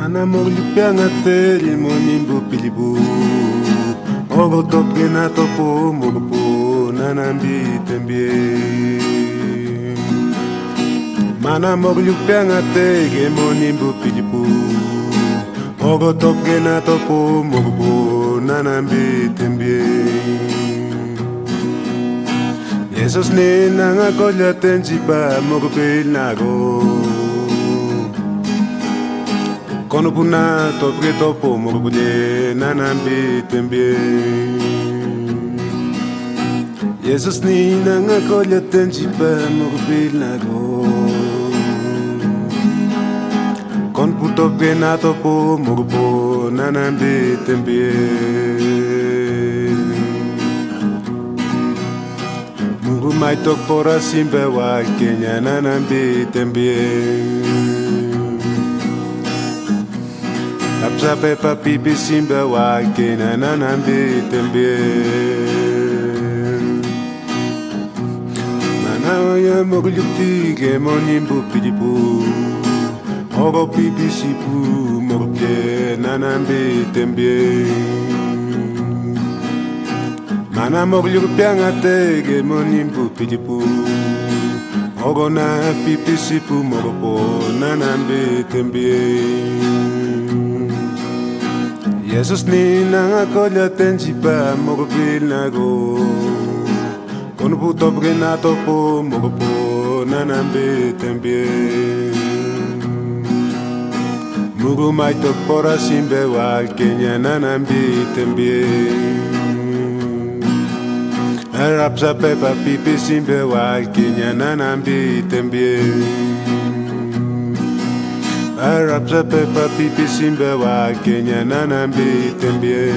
Mana morlipianga te limonimbu pilibu Ogo topke na topo mogopo nanambi tembie Mana morlipianga te limonimbu pilibu Ogo topke na topo mogopo nanambi tembie Yesus ne nanga kolya tenjiba mogope nago Kono puna topke topo mogobule nanambi tembie Yesus ni nanga kolya tenjiba mogobil nago Kono pu topke na topo mogobo nanambi tembie Mungu mai tok pora simbe wa Kenya nanambi tembie Lapsa pepa pipi simba wa Kenya nanambi tembie Mana ya moglukti ke monimbu pidipu Ogo pipi sipu mogopye nanambi tembie Mana moglukpianga te ke monimbu pidipu Ogo na pipi sipu mogopo nanambi tembie Yesus ni nanga kolya tenjiba mogopil nago Kono pu topke na topo mogopo nanambi tembie Mugu mai tok pora simbe wa Kenya nanambi tembie Rapsa pepa pipi simbe wa Kenya nanambi tembie Rapsa pepa pipi simbe wa Kenya nanambi tembie